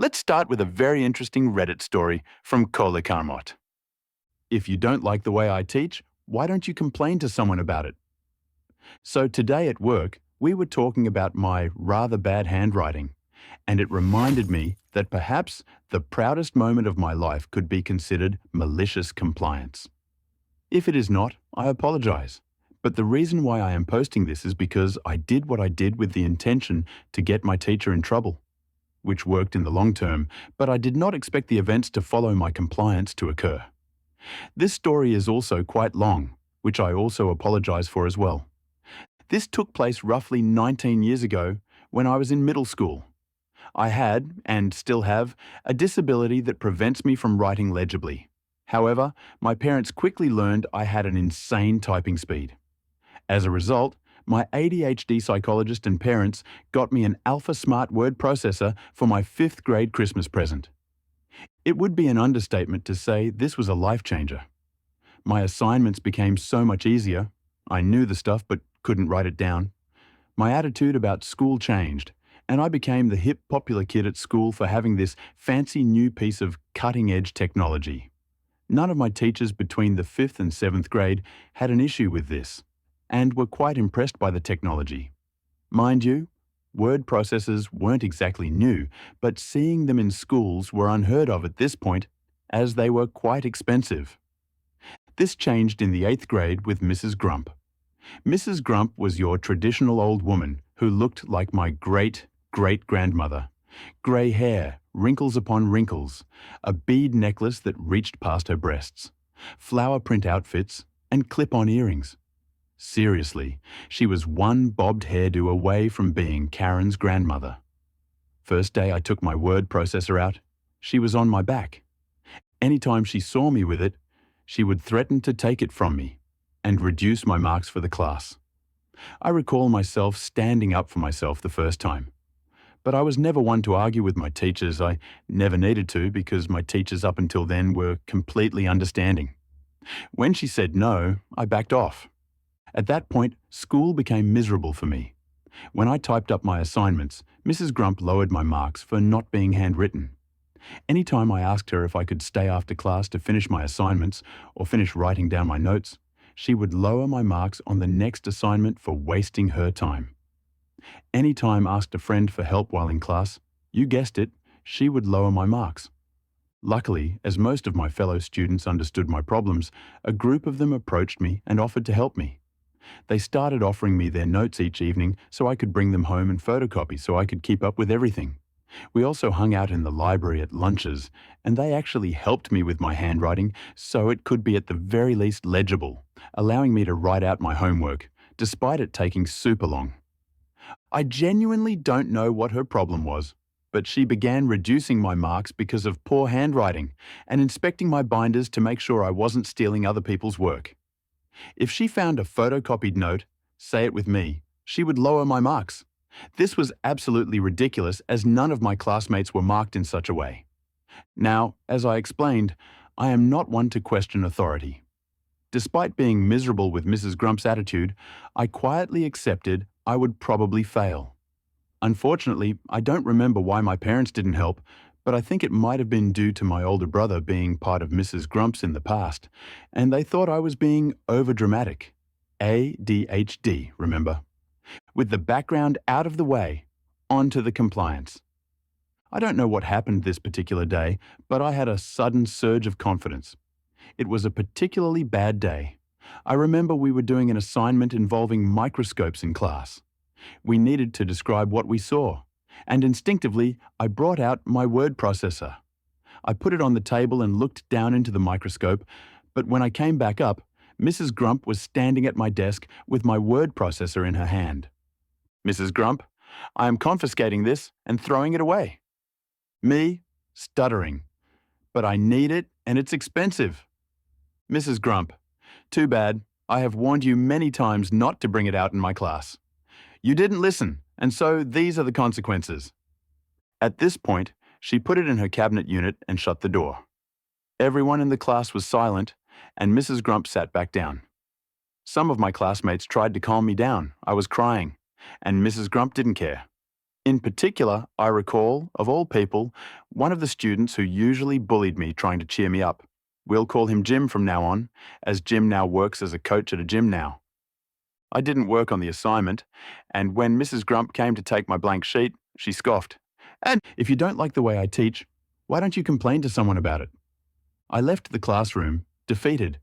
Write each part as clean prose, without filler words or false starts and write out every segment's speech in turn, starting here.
Let's start with a very interesting Reddit story from Kole Karmot. If you don't like the way I teach, why don't you complain to someone about it? So today at work, we were talking about my rather bad handwriting, and it reminded me that perhaps the proudest moment of my life could be considered malicious compliance. If it is not, I apologize. But the reason why I am posting this is because I did what I did with the intention to get my teacher in trouble, which worked in the long term, but I did not expect the events to follow my compliance to occur. This story is also quite long, which I also apologize for as well. This took place roughly 19 years ago when I was in middle school. I had, and still have, a disability that prevents me from writing legibly. However, my parents quickly learned I had an insane typing speed. As a result, my ADHD psychologist and parents got me an Alpha Smart word processor for my 5th grade Christmas present. It would be an understatement to say this was a life changer. My assignments became so much easier. I knew the stuff but couldn't write it down. My attitude about school changed, and I became the hip popular kid at school for having this fancy new piece of cutting-edge technology. None of my teachers between the 5th and 7th grade had an issue with this, and were quite impressed by the technology. Mind you, word processors weren't exactly new, but seeing them in schools were unheard of at this point, as they were quite expensive. This changed in the 8th grade with Mrs. Grump. Mrs. Grump was your traditional old woman who looked like my great-great-grandmother. Grey hair, wrinkles upon wrinkles, a bead necklace that reached past her breasts, flower print outfits, and clip-on earrings. Seriously, she was one bobbed hairdo away from being Karen's grandmother. First day I took my word processor out, she was on my back. Anytime she saw me with it, she would threaten to take it from me and reduce my marks for the class. I recall myself standing up for myself the first time. But I was never one to argue with my teachers. I never needed to because my teachers up until then were completely understanding. When she said no, I backed off. At that point, school became miserable for me. When I typed up my assignments, Mrs. Grump lowered my marks for not being handwritten. Anytime I asked her if I could stay after class to finish my assignments or finish writing down my notes, she would lower my marks on the next assignment for wasting her time. Anytime asked a friend for help while in class, you guessed it, she would lower my marks. Luckily, as most of my fellow students understood my problems, a group of them approached me and offered to help me. They started offering me their notes each evening so I could bring them home and photocopy so I could keep up with everything. We also hung out in the library at lunches, and they actually helped me with my handwriting so it could be at the very least legible, allowing me to write out my homework, despite it taking super long. I genuinely don't know what her problem was, but she began reducing my marks because of poor handwriting and inspecting my binders to make sure I wasn't stealing other people's work. If she found a photocopied note, say it with me, she would lower my marks. This was absolutely ridiculous as none of my classmates were marked in such a way. Now, as I explained, I am not one to question authority. Despite being miserable with Mrs. Grump's attitude, I quietly accepted I would probably fail. Unfortunately, I don't remember why my parents didn't help, but I think it might have been due to my older brother being part of Mrs. Grump's in the past, and they thought I was being overdramatic. ADHD, remember? With the background out of the way, on to the compliance. I don't know what happened this particular day, but I had a sudden surge of confidence. It was a particularly bad day. I remember we were doing an assignment involving microscopes in class. We needed to describe what we saw, and instinctively I brought out my word processor. I put it on the table and looked down into the microscope, but when I came back up, Mrs. Grump was standing at my desk with my word processor in her hand. "Mrs. Grump, I am confiscating this and throwing it away." Me, stuttering. "But I need it and it's expensive." "Mrs. Grump, too bad. I have warned you many times not to bring it out in my class. You didn't listen, and so these are the consequences." At this point, she put it in her cabinet unit and shut the door. Everyone in the class was silent, and Mrs. Grump sat back down. Some of my classmates tried to calm me down. I was crying, and Mrs. Grump didn't care. In particular, I recall, of all people, one of the students who usually bullied me trying to cheer me up. We'll call him Jim from now on, as Jim now works as a coach at a gym now. I didn't work on the assignment, and when Mrs. Grump came to take my blank sheet, she scoffed. "And if you don't like the way I teach, why don't you complain to someone about it?" I left the classroom, defeated.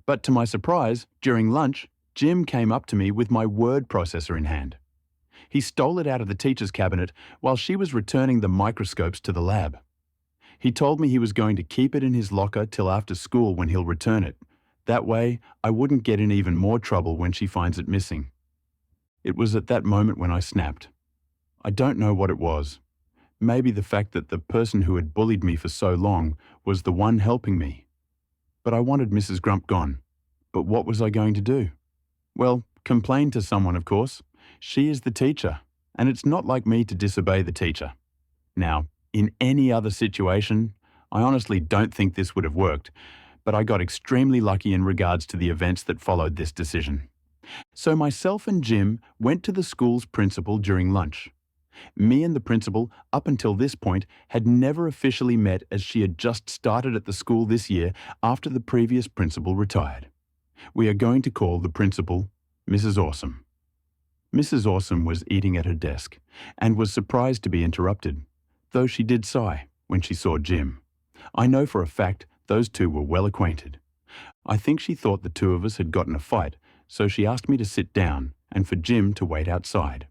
But to my surprise, during lunch, Jim came up to me with my word processor in hand. He stole it out of the teacher's cabinet while she was returning the microscopes to the lab. He told me he was going to keep it in his locker till after school when he'll return it. That way, I wouldn't get in even more trouble when she finds it missing. It was at that moment when I snapped. I don't know what it was. Maybe the fact that the person who had bullied me for so long was the one helping me. But I wanted Mrs. Grump gone. But what was I going to do? Well, complain to someone, of course. She is the teacher, and it's not like me to disobey the teacher. Now, in any other situation, I honestly don't think this would have worked, but I got extremely lucky in regards to the events that followed this decision. So myself and Jim went to the school's principal during lunch. Me and the principal, up until this point, had never officially met as she had just started at the school this year after the previous principal retired. We are going to call the principal Mrs. Awesome. Mrs. Awesome was eating at her desk and was surprised to be interrupted, though she did sigh when she saw Jim. I know for a fact those two were well acquainted. I think she thought the two of us had gotten a fight, so she asked me to sit down and for Jim to wait outside.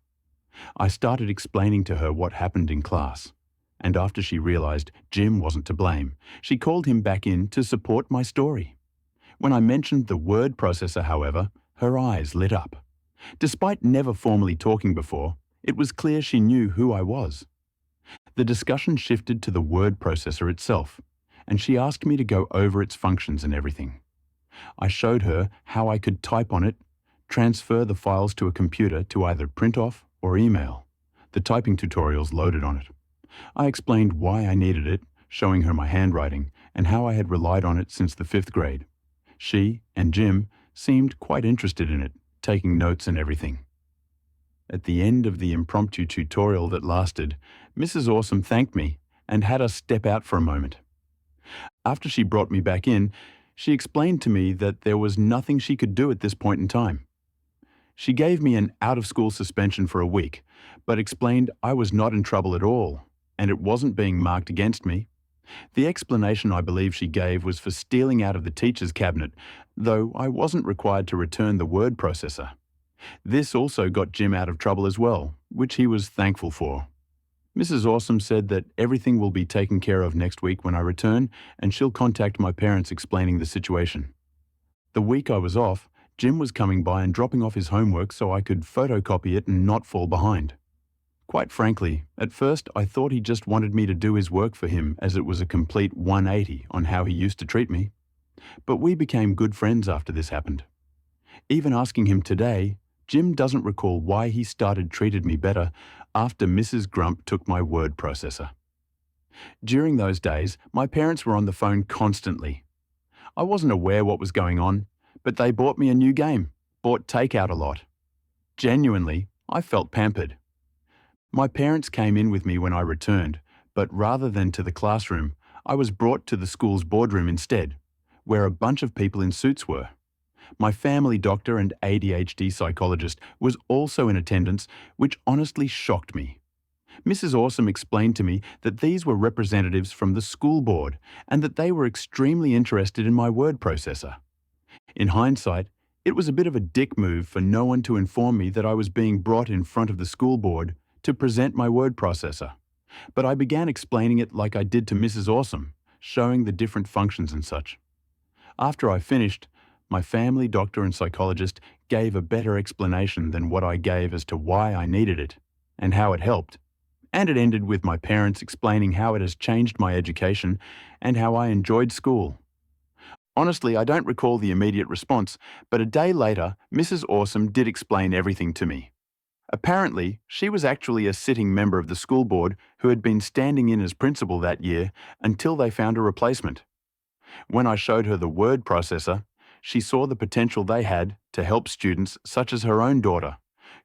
I started explaining to her what happened in class, and after she realized Jim wasn't to blame, she called him back in to support my story. When I mentioned the word processor, however, her eyes lit up. Despite never formally talking before, it was clear she knew who I was. The discussion shifted to the word processor itself, and she asked me to go over its functions and everything. I showed her how I could type on it, transfer the files to a computer to either print off or email. The typing tutorials loaded on it. I explained why I needed it, showing her my handwriting and how I had relied on it since the 5th grade. She and Jim seemed quite interested in it, taking notes and everything. At the end of the impromptu tutorial that lasted, Mrs. Awesome thanked me and had us step out for a moment. After she brought me back in, she explained to me that there was nothing she could do at this point in time. She gave me an out-of-school suspension for a week, but explained I was not in trouble at all, and it wasn't being marked against me. The explanation I believe she gave was for stealing out of the teacher's cabinet, though I wasn't required to return the word processor. This also got Jim out of trouble as well, which he was thankful for. Mrs. Awesome said that everything will be taken care of next week when I return, and she'll contact my parents explaining the situation. The week I was off, Jim was coming by and dropping off his homework so I could photocopy it and not fall behind. Quite frankly, at first I thought he just wanted me to do his work for him as it was a complete 180 on how he used to treat me. But we became good friends after this happened. Even asking him today, Jim doesn't recall why he treated me better after Mrs. Grump took my word processor. During those days, my parents were on the phone constantly. I wasn't aware what was going on, but they bought me a new game, bought takeout a lot. Genuinely, I felt pampered. My parents came in with me when I returned, but rather than to the classroom, I was brought to the school's boardroom instead, where a bunch of people in suits were. My family doctor and ADHD psychologist was also in attendance, which honestly shocked me. Mrs. Awesome explained to me that these were representatives from the school board and that they were extremely interested in my word processor. In hindsight, it was a bit of a dick move for no one to inform me that I was being brought in front of the school board to present my word processor. But I began explaining it like I did to Mrs. Awesome, showing the different functions and such. After I finished, my family doctor and psychologist gave a better explanation than what I gave as to why I needed it and how it helped. And it ended with my parents explaining how it has changed my education and how I enjoyed school. Honestly, I don't recall the immediate response, but a day later, Mrs. Awesome did explain everything to me. Apparently, she was actually a sitting member of the school board who had been standing in as principal that year until they found a replacement. When I showed her the word processor, she saw the potential they had to help students such as her own daughter,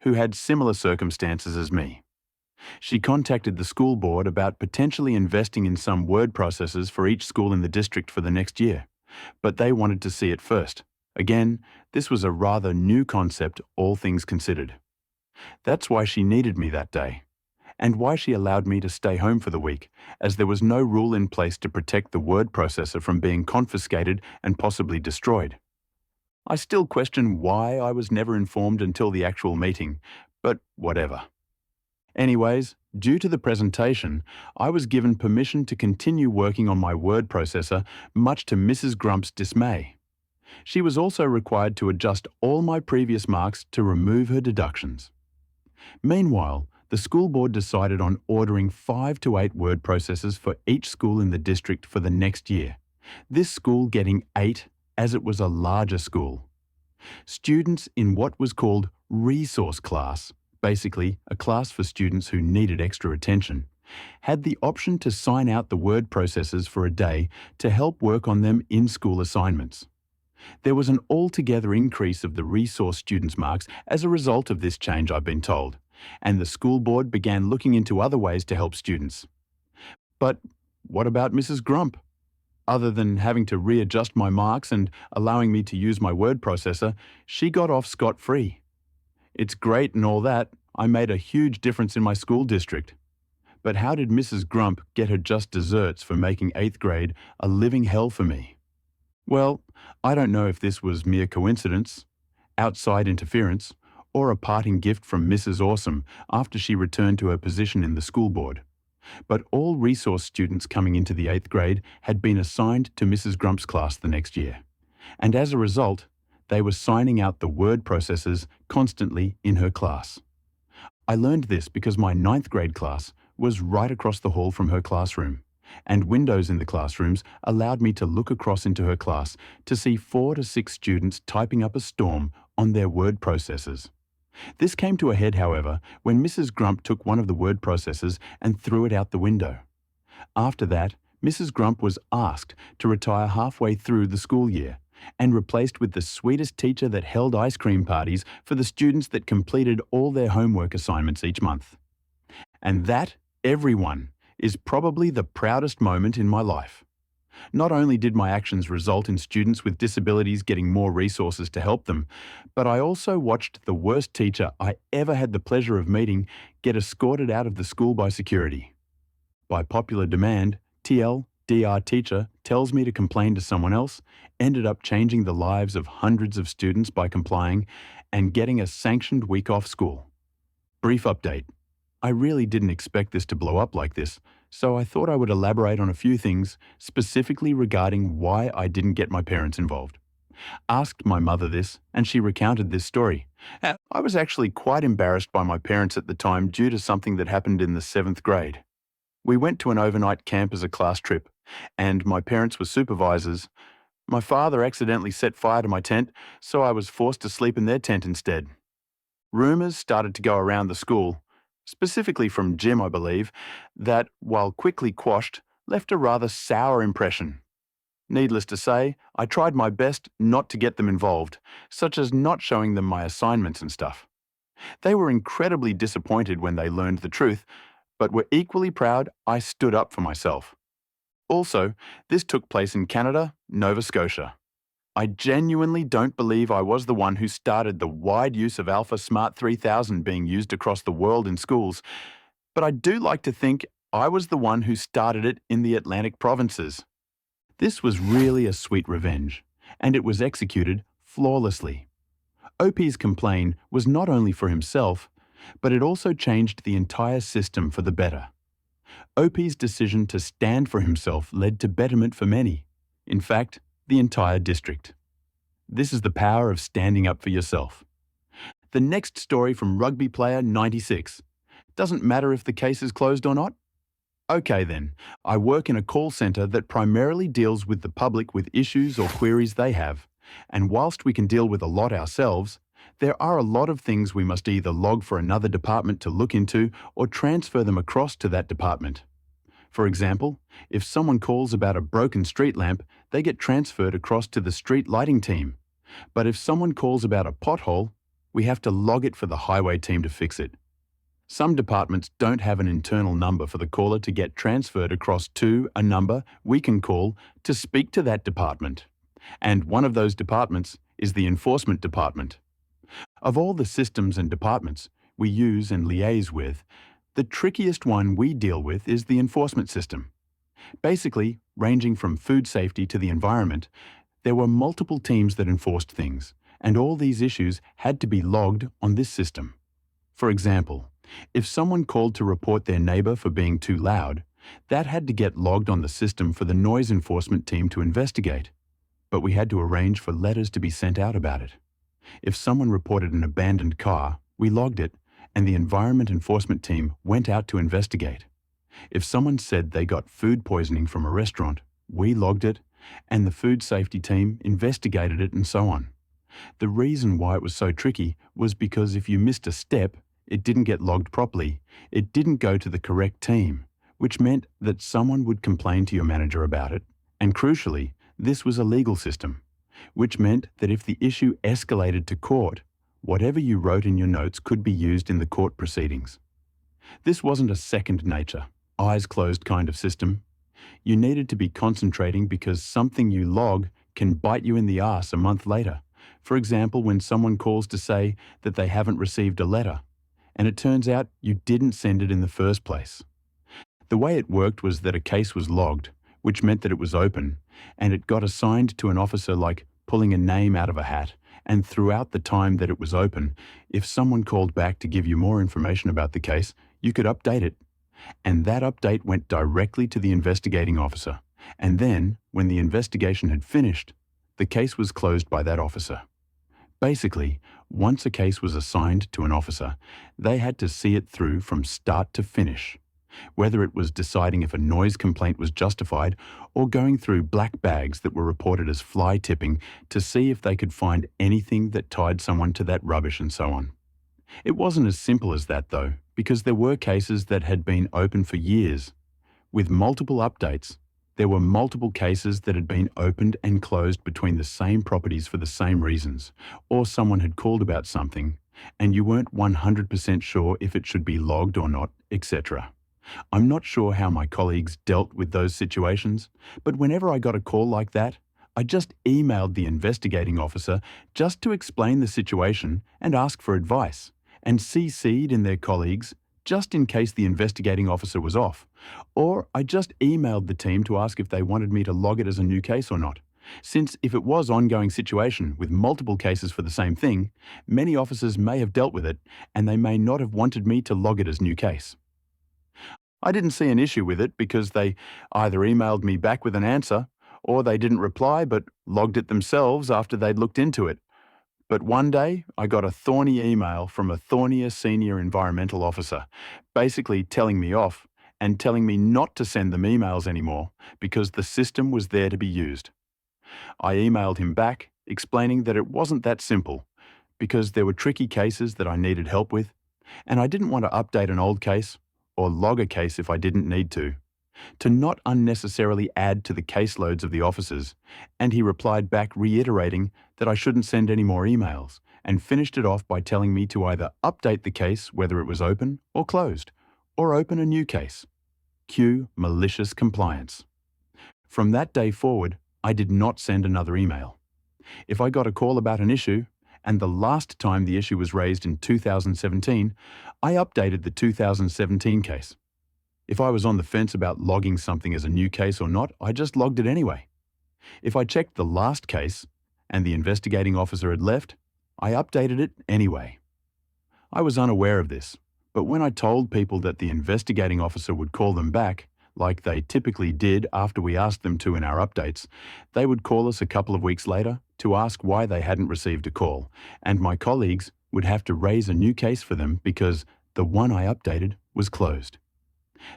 who had similar circumstances as me. She contacted the school board about potentially investing in some word processors for each school in the district for the next year, but they wanted to see it first. Again, this was a rather new concept, all things considered. That's why she needed me that day, and why she allowed me to stay home for the week, as there was no rule in place to protect the word processor from being confiscated and possibly destroyed. I still question why I was never informed until the actual meeting, but whatever. Anyways, due to the presentation, I was given permission to continue working on my word processor, much to Mrs. Grump's dismay. She was also required to adjust all my previous marks to remove her deductions. Meanwhile, the school board decided on ordering 5 to 8 word processors for each school in the district for the next year, this school getting 8 as it was a larger school. Students in what was called resource class, basically a class for students who needed extra attention, had the option to sign out the word processors for a day to help work on them in-school assignments. There was an altogether increase of the resource students' marks as a result of this change, I've been told, and the school board began looking into other ways to help students. But what about Mrs. Grump? Other than having to readjust my marks and allowing me to use my word processor, she got off scot-free. It's great and all that, I made a huge difference in my school district. But how did Mrs. Grump get her just desserts for making 8th grade a living hell for me? Well, I don't know if this was mere coincidence, outside interference, or a parting gift from Mrs. Awesome after she returned to her position in the school board. But all resource students coming into the 8th grade had been assigned to Mrs. Grump's class the next year, and as a result, they were signing out the word processors constantly in her class. I learned this because my 9th grade class was right across the hall from her classroom, and windows in the classrooms allowed me to look across into her class to see 4 to 6 students typing up a storm on their word processors. This came to a head, however, when Mrs. Grump took one of the word processors and threw it out the window. After that, Mrs. Grump was asked to retire halfway through the school year and replaced with the sweetest teacher that held ice cream parties for the students that completed all their homework assignments each month. And that, everyone, is probably the proudest moment in my life. Not only did my actions result in students with disabilities getting more resources to help them, but I also watched the worst teacher I ever had the pleasure of meeting get escorted out of the school by security. By popular demand, TL, DR teacher tells me to complain to someone else, ended up changing the lives of hundreds of students by complying, and getting a sanctioned week off school. Brief update. I really didn't expect this to blow up like this, so I thought I would elaborate on a few things, specifically regarding why I didn't get my parents involved. Asked my mother this, and she recounted this story. I was actually quite embarrassed by my parents at the time due to something that happened in the 7th grade. We went to an overnight camp as a class trip, and my parents were supervisors. My father accidentally set fire to my tent, so I was forced to sleep in their tent instead. Rumours started to go around the school, specifically from Jim, I believe, that, while quickly quashed, left a rather sour impression. Needless to say, I tried my best not to get them involved, such as not showing them my assignments and stuff. They were incredibly disappointed when they learned the truth, but were equally proud I stood up for myself. Also, this took place in Canada, Nova Scotia. I genuinely don't believe I was the one who started the wide use of Alpha Smart 3000 being used across the world in schools, but I do like to think I was the one who started it in the Atlantic provinces. This was really a sweet revenge, and it was executed flawlessly. OP's complaint was not only for himself, but it also changed the entire system for the better. OP's decision to stand for himself led to betterment for many. In fact, the entire district. This is the power of standing up for yourself. The next story from Rugby Player 96. Doesn't matter if the case is closed or not? Okay then, I work in a call centre that primarily deals with the public with issues or queries they have, and whilst we can deal with a lot ourselves, there are a lot of things we must either log for another department to look into or transfer them across to that department. For example, if someone calls about a broken street lamp, they get transferred across to the street lighting team. But if someone calls about a pothole, we have to log it for the highway team to fix it. Some departments don't have an internal number for the caller to get transferred across to a number we can call to speak to that department. And one of those departments is the enforcement department. Of all the systems and departments we use and liaise with, the trickiest one we deal with is the enforcement system. Basically, ranging from food safety to the environment, there were multiple teams that enforced things, and all these issues had to be logged on this system. For example, if someone called to report their neighbor for being too loud, that had to get logged on the system for the noise enforcement team to investigate. But we had to arrange for letters to be sent out about it. If someone reported an abandoned car, we logged it, and the environment enforcement team went out to investigate. If someone said they got food poisoning from a restaurant, we logged it, and the food safety team investigated it, and so on. The reason why it was so tricky was because if you missed a step, it didn't get logged properly, it didn't go to the correct team, which meant that someone would complain to your manager about it, and crucially, this was a legal system, which meant that if the issue escalated to court, whatever you wrote in your notes could be used in the court proceedings. This wasn't a second nature, eyes closed kind of system. You needed to be concentrating because something you log can bite you in the arse a month later. For example, when someone calls to say that they haven't received a letter, and it turns out you didn't send it in the first place. The way it worked was that a case was logged, which meant that it was open, and it got assigned to an officer like pulling a name out of a hat, and throughout the time that it was open, if someone called back to give you more information about the case, you could update it. And that update went directly to the investigating officer. And then, when the investigation had finished, the case was closed by that officer. Basically, once a case was assigned to an officer, they had to see it through from start to finish. Whether it was deciding if a noise complaint was justified or going through black bags that were reported as fly tipping to see if they could find anything that tied someone to that rubbish and so on. It wasn't as simple as that though, because there were cases that had been open for years. With multiple updates, there were multiple cases that had been opened and closed between the same properties for the same reasons, or someone had called about something, and you weren't 100% sure if it should be logged or not, etc. I'm not sure how my colleagues dealt with those situations, but whenever I got a call like that, I just emailed the investigating officer just to explain the situation and ask for advice, and CC'd in their colleagues just in case the investigating officer was off. Or I just emailed the team to ask if they wanted me to log it as a new case or not. Since if it was an ongoing situation with multiple cases for the same thing, many officers may have dealt with it and they may not have wanted me to log it as new case. I didn't see an issue with it because they either emailed me back with an answer or they didn't reply but logged it themselves after they'd looked into it. But one day, I got a thorny email from a thornier senior environmental officer, basically telling me off and telling me not to send them emails anymore because the system was there to be used. I emailed him back, explaining that it wasn't that simple because there were tricky cases that I needed help with, and I didn't want to update an old case or log a case if I didn't need to not unnecessarily add to the caseloads of the officers, and he replied back reiterating that I shouldn't send any more emails, and finished it off by telling me to either update the case whether it was open or closed, or open a new case. Cue malicious compliance. From that day forward, I did not send another email. If I got a call about an issue, and the last time the issue was raised in 2017, I updated the 2017 case. If I was on the fence about logging something as a new case or not, I just logged it anyway. If I checked the last case and the investigating officer had left, I updated it anyway. I was unaware of this, but when I told people that the investigating officer would call them back, like they typically did after we asked them to in our updates, they would call us a couple of weeks later to ask why they hadn't received a call, and my colleagues would have to raise a new case for them because the one I updated was closed.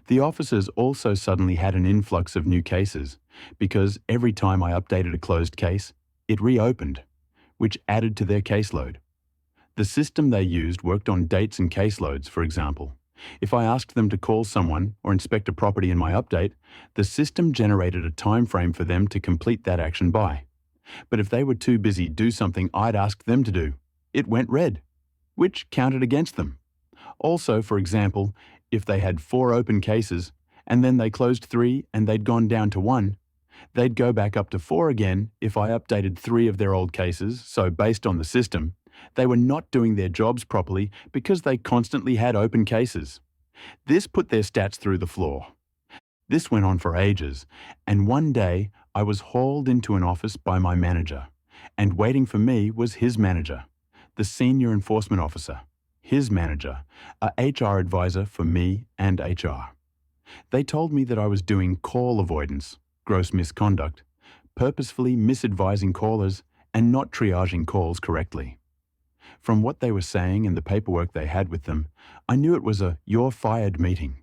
The officers also suddenly had an influx of new cases because every time I updated a closed case, it reopened, which added to their caseload. The system they used worked on dates and caseloads, for example. If I asked them to call someone or inspect a property in my update, the system generated a time frame for them to complete that action by. But if they were too busy to do something I'd asked them to do, it went red, which counted against them. Also, for example, if they had 4 open cases and then they closed 3 and they'd gone down to 1, they'd go back up to 4 again if I updated 3 of their old cases, so based on the system, they were not doing their jobs properly because they constantly had open cases. This put their stats through the floor. This went on for ages, and one day I was hauled into an office by my manager, and waiting for me was his manager, the senior enforcement officer, his manager, a HR advisor for me and HR. They told me that I was doing call avoidance, gross misconduct, purposefully misadvising callers and not triaging calls correctly. From what they were saying and the paperwork they had with them, I knew it was a "you're fired" meeting.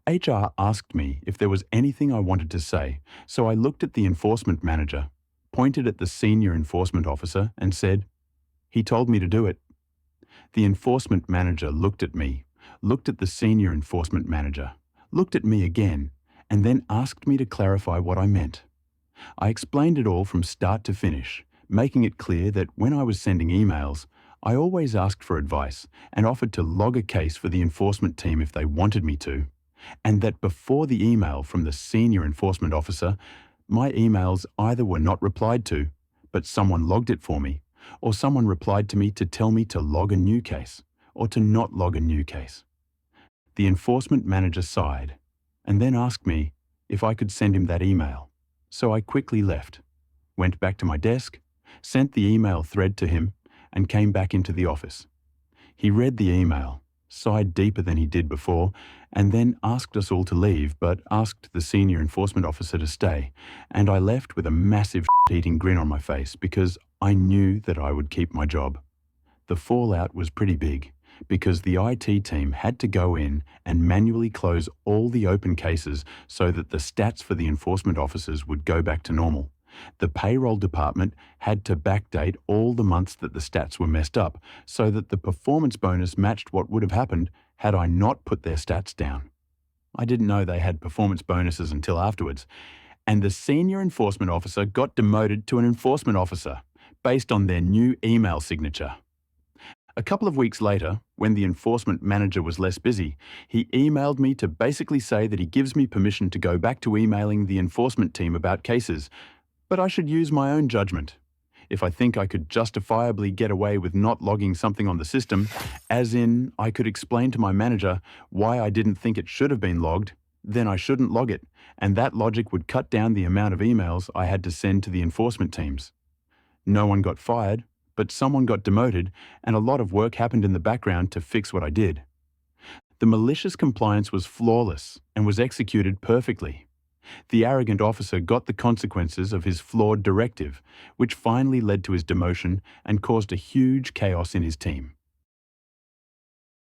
HR asked me if there was anything I wanted to say, so I looked at the enforcement manager, pointed at the senior enforcement officer and said, "He told me to do it." The enforcement manager looked at me, looked at the senior enforcement manager, looked at me again, and then asked me to clarify what I meant. I explained it all from start to finish, making it clear that when I was sending emails, I always asked for advice and offered to log a case for the enforcement team if they wanted me to, and that before the email from the senior enforcement officer, my emails either were not replied to, but someone logged it for me, or someone replied to me to tell me to log a new case, or to not log a new case. The enforcement manager sighed, and then asked me if I could send him that email, so I quickly left, went back to my desk, sent the email thread to him, and came back into the office. He read the email, sighed deeper than he did before, and then asked us all to leave, but asked the senior enforcement officer to stay, and I left with a massive shit-eating grin on my face because I knew that I would keep my job. The fallout was pretty big because the IT team had to go in and manually close all the open cases so that the stats for the enforcement officers would go back to normal. The payroll department had to backdate all the months that the stats were messed up so that the performance bonus matched what would have happened had I not put their stats down. I didn't know they had performance bonuses until afterwards, and the senior enforcement officer got demoted to an enforcement officer based on their new email signature. A couple of weeks later, when the enforcement manager was less busy, he emailed me to basically say that he gives me permission to go back to emailing the enforcement team about cases, but I should use my own judgment. If I think I could justifiably get away with not logging something on the system, as in I could explain to my manager why I didn't think it should have been logged, then I shouldn't log it, and that logic would cut down the amount of emails I had to send to the enforcement teams. No one got fired, but someone got demoted, and a lot of work happened in the background to fix what I did. The malicious compliance was flawless and was executed perfectly. The arrogant officer got the consequences of his flawed directive, which finally led to his demotion and caused a huge chaos in his team.